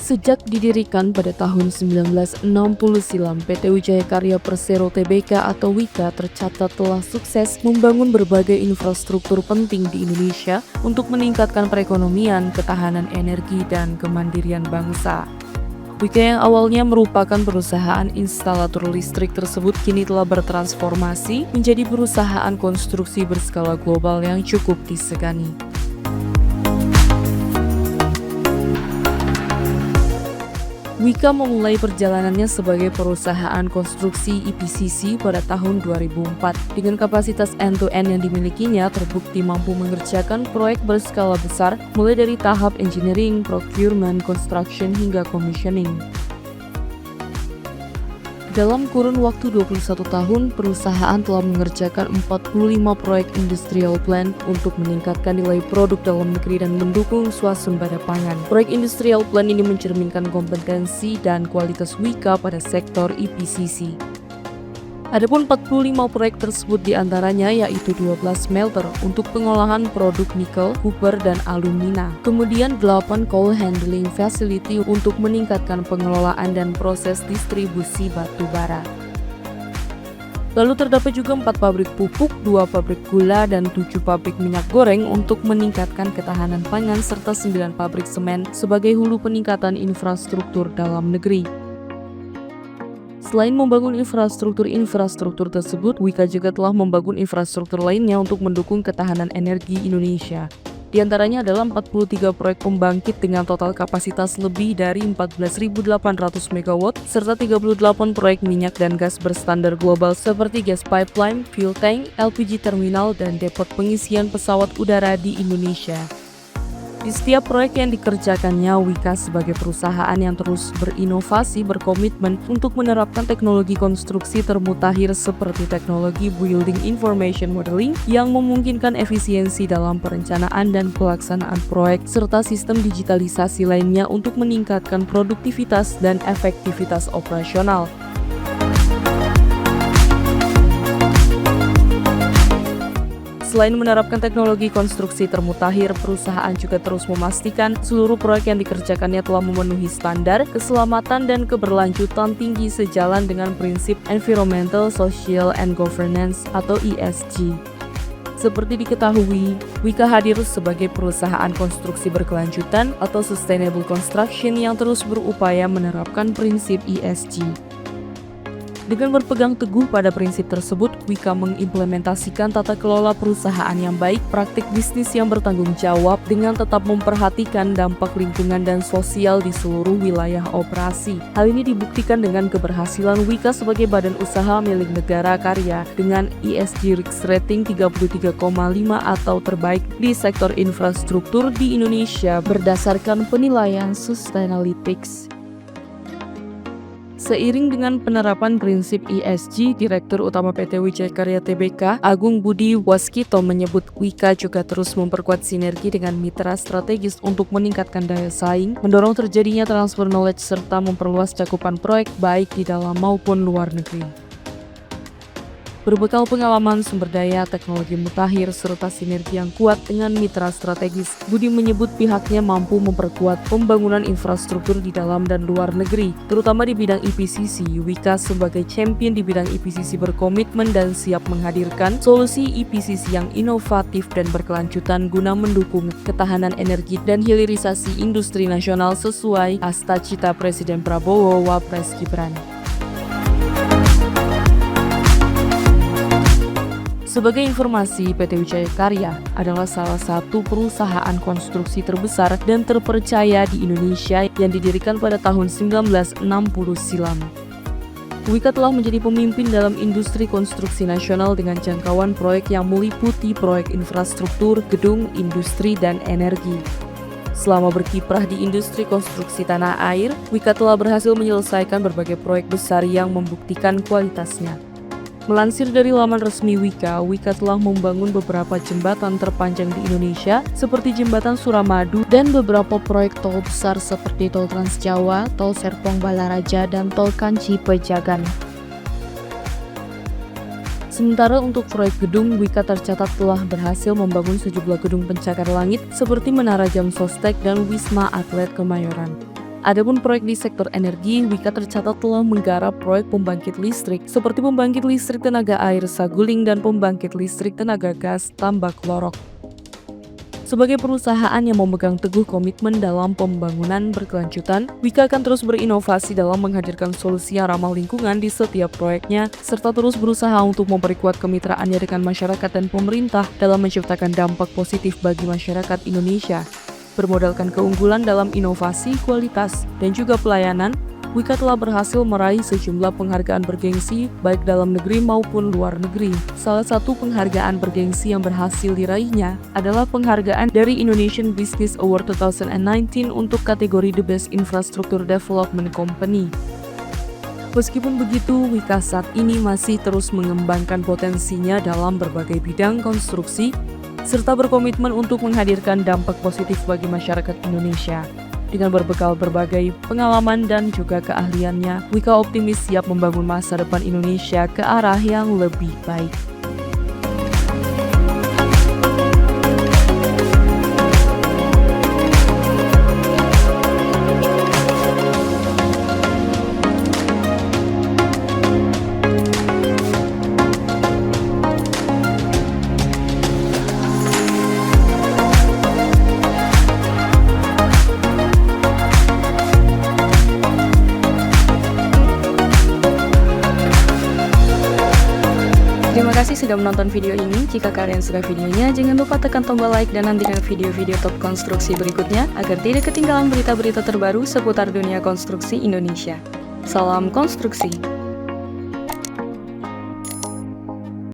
Sejak didirikan pada tahun 1960 silam, PT Wijaya Karya Persero Tbk atau WIKA tercatat telah sukses membangun berbagai infrastruktur penting di Indonesia untuk meningkatkan perekonomian, ketahanan energi, dan kemandirian bangsa. WIKA yang awalnya merupakan perusahaan instalator listrik tersebut kini telah bertransformasi menjadi perusahaan konstruksi berskala global yang cukup disegani. WIKA memulai perjalanannya sebagai perusahaan konstruksi EPCC pada tahun 2004. Dengan kapasitas end-to-end yang dimilikinya, terbukti mampu mengerjakan proyek berskala besar, mulai dari tahap engineering, procurement, construction, hingga commissioning. Dalam kurun waktu 21 tahun, perusahaan telah mengerjakan 45 proyek industrial plant untuk meningkatkan nilai produk dalam negeri dan mendukung swasembada pangan. Proyek industrial plant ini mencerminkan kompetensi dan kualitas WIKA pada sektor EPCC. Adapun 45 proyek tersebut diantaranya yaitu 12 smelter untuk pengolahan produk nikel, copper, dan alumina. Kemudian 8 coal handling facility untuk meningkatkan pengelolaan dan proses distribusi batu bara. Lalu terdapat juga 4 pabrik pupuk, 2 pabrik gula, dan 7 pabrik minyak goreng untuk meningkatkan ketahanan pangan serta 9 pabrik semen sebagai hulu peningkatan infrastruktur dalam negeri. Selain membangun infrastruktur tersebut, WIKA juga telah membangun infrastruktur lainnya untuk mendukung ketahanan energi Indonesia. Di antaranya adalah 43 proyek pembangkit dengan total kapasitas lebih dari 14.800 MW, serta 38 proyek minyak dan gas berstandar global seperti gas pipeline, fuel tank, LPG terminal, dan depot pengisian pesawat udara di Indonesia. Di setiap proyek yang dikerjakannya, WIKA sebagai perusahaan yang terus berinovasi berkomitmen untuk menerapkan teknologi konstruksi termutakhir seperti teknologi Building Information Modeling yang memungkinkan efisiensi dalam perencanaan dan pelaksanaan proyek serta sistem digitalisasi lainnya untuk meningkatkan produktivitas dan efektivitas operasional. Selain menerapkan teknologi konstruksi termutakhir, perusahaan juga terus memastikan seluruh proyek yang dikerjakannya telah memenuhi standar keselamatan dan keberlanjutan tinggi sejalan dengan prinsip Environmental, Social, and Governance atau ESG. Seperti diketahui, WIKA hadir sebagai perusahaan konstruksi berkelanjutan atau Sustainable Construction yang terus berupaya menerapkan prinsip ESG. Dengan berpegang teguh pada prinsip tersebut, WIKA mengimplementasikan tata kelola perusahaan yang baik, praktik bisnis yang bertanggung jawab dengan tetap memperhatikan dampak lingkungan dan sosial di seluruh wilayah operasi. Hal ini dibuktikan dengan keberhasilan WIKA sebagai badan usaha milik negara karya dengan ESG Risk Rating 33,5 atau terbaik di sektor infrastruktur di Indonesia berdasarkan penilaian Sustainalytics. Seiring dengan penerapan prinsip ESG, Direktur Utama PT Wijaya Karya Tbk, Agung Budi Waskito menyebut WIKA juga terus memperkuat sinergi dengan mitra strategis untuk meningkatkan daya saing, mendorong terjadinya transfer knowledge serta memperluas cakupan proyek baik di dalam maupun luar negeri. Berbekal pengalaman sumber daya, teknologi mutakhir, serta sinergi yang kuat dengan mitra strategis, Budi menyebut pihaknya mampu memperkuat pembangunan infrastruktur di dalam dan luar negeri, terutama di bidang EPCC. WIKA sebagai champion di bidang EPCC berkomitmen dan siap menghadirkan solusi EPCC yang inovatif dan berkelanjutan guna mendukung ketahanan energi dan hilirisasi industri nasional sesuai cita Presiden Prabowo Wapres Gibran. Sebagai informasi, PT Wijaya Karya adalah salah satu perusahaan konstruksi terbesar dan terpercaya di Indonesia yang didirikan pada tahun 1960 silam. WIKA telah menjadi pemimpin dalam industri konstruksi nasional dengan jangkauan proyek yang meliputi proyek infrastruktur, gedung, industri, dan energi. Selama berkiprah di industri konstruksi tanah air, WIKA telah berhasil menyelesaikan berbagai proyek besar yang membuktikan kualitasnya. Melansir dari laman resmi WIKA, WIKA telah membangun beberapa jembatan terpanjang di Indonesia seperti Jembatan Suramadu dan beberapa proyek tol besar seperti Tol Trans Jawa, Tol Serpong Balaraja, dan Tol Kanci Pejagan. Sementara untuk proyek gedung, WIKA tercatat telah berhasil membangun sejumlah gedung pencakar langit seperti Menara Jam Sostek dan Wisma Atlet Kemayoran. Adapun proyek di sektor energi, Wika tercatat telah menggarap proyek pembangkit listrik seperti pembangkit listrik tenaga air Saguling dan pembangkit listrik tenaga gas Tambak Lorok. Sebagai perusahaan yang memegang teguh komitmen dalam pembangunan berkelanjutan, Wika akan terus berinovasi dalam menghadirkan solusi yang ramah lingkungan di setiap proyeknya, serta terus berusaha untuk memperkuat kemitraannya dengan masyarakat dan pemerintah dalam menciptakan dampak positif bagi masyarakat Indonesia. Bermodalkan keunggulan dalam inovasi, kualitas, dan juga pelayanan, Wika telah berhasil meraih sejumlah penghargaan bergengsi baik dalam negeri maupun luar negeri. Salah satu penghargaan bergengsi yang berhasil diraihnya adalah penghargaan dari Indonesian Business Award 2019 untuk kategori The Best Infrastructure Development Company. Meskipun begitu, Wika saat ini masih terus mengembangkan potensinya dalam berbagai bidang konstruksi, serta berkomitmen untuk menghadirkan dampak positif bagi masyarakat Indonesia. Dengan berbekal berbagai pengalaman dan juga keahliannya, Wika optimis siap membangun masa depan Indonesia ke arah yang lebih baik. Terima kasih sudah menonton video ini. Jika kalian suka videonya, jangan lupa tekan tombol like dan nantikan video-video top konstruksi berikutnya agar tidak ketinggalan berita-berita terbaru seputar dunia konstruksi Indonesia. Salam konstruksi!